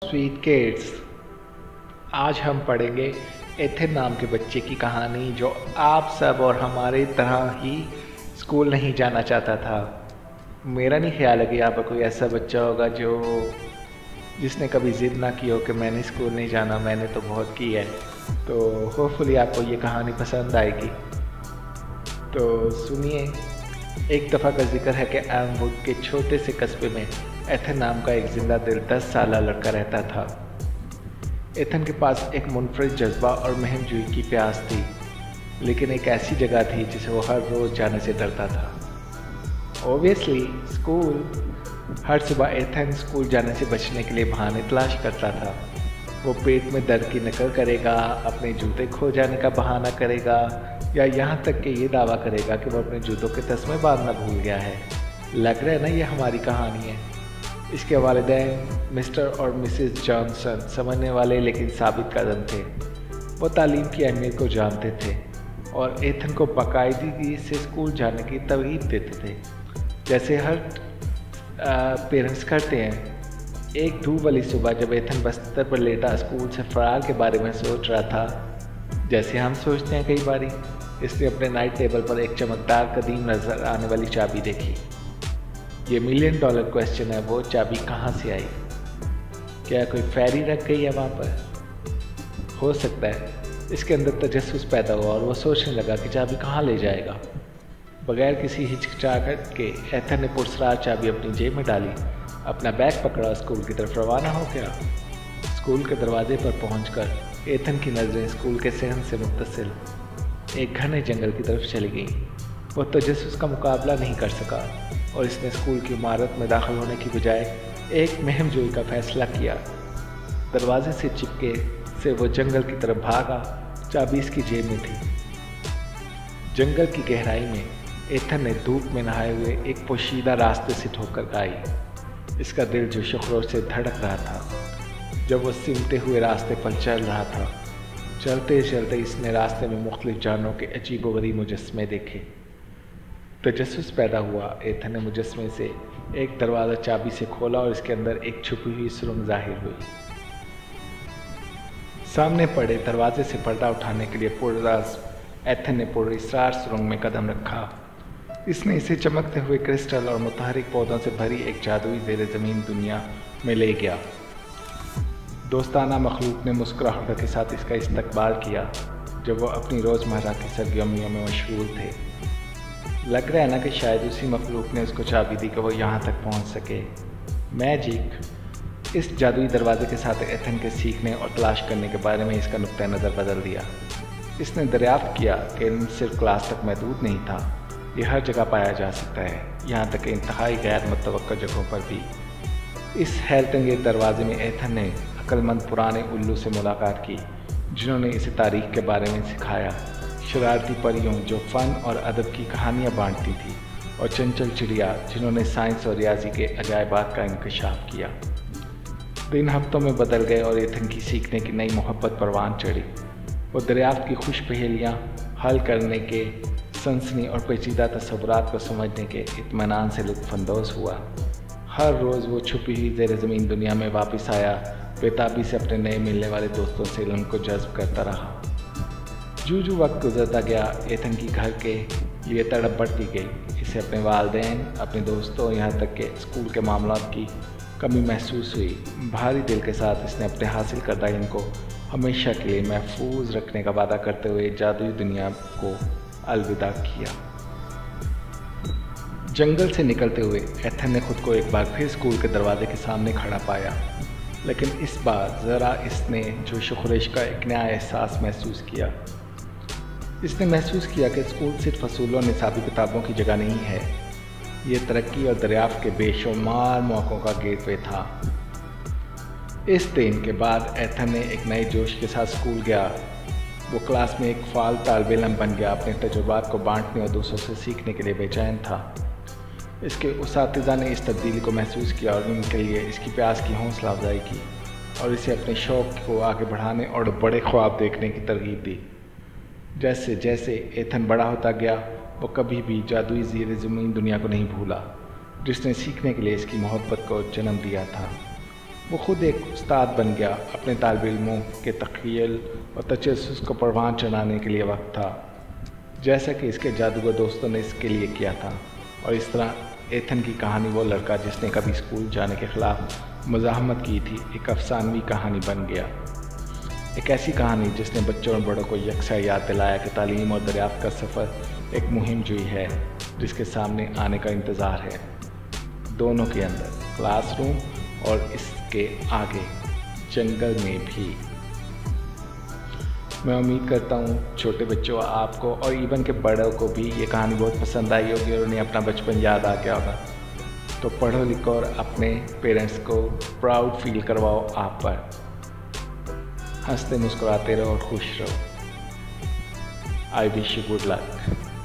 Sweet kids, आज हम पढ़ेंगे एथन नाम के बच्चे की कहानी जो आप सब और हमारे तरह ही स्कूल नहीं जाना चाहता था। मेरा नहीं ख्याल है कि यहाँ पर कोई ऐसा बच्चा होगा जिसने कभी ज़िद ना की हो कि मैंने स्कूल नहीं जाना। मैंने तो बहुत की है। तो होपफुली आपको ये कहानी पसंद आएगी। तो सुनिए। एक दफ़ा का जिक्र है कि एल्मवुड के छोटे से कस्बे में एथन नाम का एक जिंदा दिल 10 साल लड़का रहता था। एथन के पास एक मुनफरिद जज्बा और महमजोई की प्यास थी, लेकिन एक ऐसी जगह थी जिसे वो हर रोज़ जाने से डरता था। Obviously school. हर सुबह एथन स्कूल जाने से बचने के लिए बहाने तलाश करता था। वो पेट में दर्द की नकल करेगा, अपने जूते खो जाने का बहाना करेगा, या यहाँ तक कि ये दावा करेगा कि वो अपने जूतों के तस्मे बांधना भूल गया है। लग रहा है ना, ये हमारी कहानी है। इसके वालिदैन मिस्टर और मिसेस जॉनसन समझने वाले लेकिन साबित कदम थे। वो तालीम की अहमियत को जानते थे और एथन को बाकायदगी से स्कूल जाने की तरगीब देते थे, जैसे हर पेरेंट्स करते हैं। एक धूप वाली सुबह जब एथन बिस्तर पर लेटा स्कूल से फरार के बारे में सोच रहा था, जैसे हम सोचते हैं कई बारी, इसने अपने नाइट टेबल पर एक चमकदार कदीम नज़र आने वाली चाबी देखी। ये $1 मिलियन क्वेश्चन है, वो चाबी कहाँ से आई? क्या कोई फेरी रख गई है वहाँ पर? हो सकता है। इसके अंदर तजस्सुस पैदा हुआ और वो सोचने लगा कि चाबी कहाँ ले जाएगा। बगैर किसी हिचकिचाहट के एथन ने पुरस्कार चाबी अपनी जेब में डाली, अपना बैग पकड़ा, स्कूल की तरफ रवाना हो गया। स्कूल के दरवाजे पर पहुंचकर एथन की नज़रें स्कूल के सहन से मुत्तसिल एक घने जंगल की तरफ चली गईं। वो तजस्सुस का मुकाबला नहीं कर सका और इसने स्कूल की इमारत में दाखिल होने की बजाय एक महमजोई का फैसला किया। दरवाजे से चिपके से वो जंगल की तरफ भागा। चाबी इसकी जेब में थी। जंगल की गहराई में एथन ने धूप में नहाए हुए एक पोशीदा रास्ते से ठोकर खाई। इसका दिल जोश व खरोश से धड़क रहा था जब वो सिमटे हुए रास्ते पर चल रहा था। चलते चलते इसने रास्ते में मुख्तलिफ जानवरों के अजीबो गरीब मुजस्मे देखे। तजस्सुस पैदा हुआ। एथन ने मुजस्मे से एक दरवाज़ा चाबी से खोला और इसके अंदर एक छुपी हुई सुरंग जाहिर हुई। सामने पड़े दरवाजे से पर्दा उठाने के लिए पुरराज एथन ने पुरस्रार सुरंग में कदम रखा। इसने इसे चमकते हुए क्रिस्टल और मुतहरिक पौधों से भरी एक जादुई ज़ेरे ज़मीन दुनिया में ले गया। दोस्ताना मखलूक ने मुस्कुराहट के साथ इसका इस्तकबाल किया जब वो अपनी रोज़मर्रा की सरगर्मियों में मशगूल थे। लग रहा है ना कि शायद उसी मखलूक ने उसको चाबी दी कि वो यहाँ तक पहुँच सके। मैजिक। इस जादुई दरवाजे के साथ एथन के सीखने और तलाश करने के बारे में इसका नुक्ता नज़र बदल दिया। इसने दरियाफ्त किया कि इल्म सिर्फ क्लास तक महदूद नहीं था, ये हर जगह पाया जा सकता है, यहाँ तक कि इंतहाई गैर मुतवक्का जगहों पर भी। इस हैरतअंगेज़ दरवाजे में एथन ने अक्लमंद पुराने उल्लू से मुलाकात की जिन्होंने इसे तारीख़ के बारे में सिखाया, शरारती परियों जो फ़न और अदब की कहानियाँ बांटती थी, और चंचल चिड़िया जिन्होंने साइंस और रियाजी के अजायबात का इंकशाफ किया। दिन हफ्तों में बदल गए और एथन की सीखने की नई मोहब्बत परवान चढ़ी। वो दरियाफ्त की खुश पहेलियाँ हल करने के, सनसनी और पेचीदा तस्वुरात को समझने के इत्मीनान से लुत्फ़अंदोज़ हुआ। हर रोज़ वो छुपी हुई ज़ेरे ज़मीन दुनिया में वापस आया, बेताबी से अपने नए मिलने वाले दोस्तों से इल्म को जज्ब करता रहा। जू वक्त गुजरता गया, एथन की घर के लिए तड़प बढ़ती गई। इसे अपने वालिदैन, अपने दोस्तों, यहाँ तक कि स्कूल के मामलात की कमी महसूस हुई। भारी दिल के साथ इसने अपने हासिल करदा इल्म को हमेशा के लिए महफूज रखने का वादा करते हुए जादुई दुनिया को अलविदा किया। जंगल से निकलते हुए एथन ने खुद को एक बार फिर स्कूल के दरवाजे के सामने खड़ा पाया, लेकिन इस बार ज़रा इसने जोश व खरोश का एक नया एहसास महसूस किया। इसने महसूस किया कि स्कूल सिर्फ असूलों निसाबी किताबों की जगह नहीं है, ये तरक्की और दरियाफ्त के बेशुमार मौक़ों का गेटवे था। इस दिन के बाद एथन ने एक नए जोश के साथ स्कूल गया। वो क्लास में एक फ़ाल तालिब इल्म बन गया, अपने तजुर्बात को बांटने और दूसरों से सीखने के लिए बेचैन था। इसके उसातिज़ा ने इस तब्दीली को महसूस किया और उनके लिए इसकी प्यास की हौसला अफजाई की और इसे अपने शौक़ को आगे बढ़ाने और बड़े ख्वाब देखने की तरगीब दी। जैसे जैसे एथन बड़ा होता गया, वो कभी भी जादुई ज़ेरे ज़मीन दुनिया को नहीं भूला जिसने सीखने के लिए इसकी मोहब्बत को जन्म दिया था। وہ خود ایک استاد بن گیا، اپنے طالب علموں کے تخیل اور تجسس کو پروان چڑھانے کے لیے وقت تھا، جیسا کہ اس کے جادوگر دوستوں نے اس کے لیے کیا تھا۔ اور اس طرح ایتھن کی کہانی، وہ لڑکا جس نے کبھی اسکول جانے کے خلاف مزاحمت کی تھی، ایک افسانوی کہانی بن گیا۔ ایک ایسی کہانی جس نے بچوں اور بڑوں کو یکساں یاد دلایا کہ تعلیم اور دریافت کا سفر ایک مہم جوئی ہے جس کے سامنے آنے کا انتظار ہے، دونوں کے اندر، کلاس روم اور اس کے آگے جنگل میں بھی۔ میں امید کرتا ہوں چھوٹے بچوں، آپ کو اور ایون کے بڑوں کو بھی یہ کہانی بہت پسند آئی ہوگی اور انہیں اپنا بچپن یاد آ گیا ہوگا۔ تو پڑھو لکھو اور اپنے پیرنٹس کو پراؤڈ فیل کرواؤ آپ پر۔ ہنستے مسکراتے رہو اور خوش رہو۔ I wish you good luck.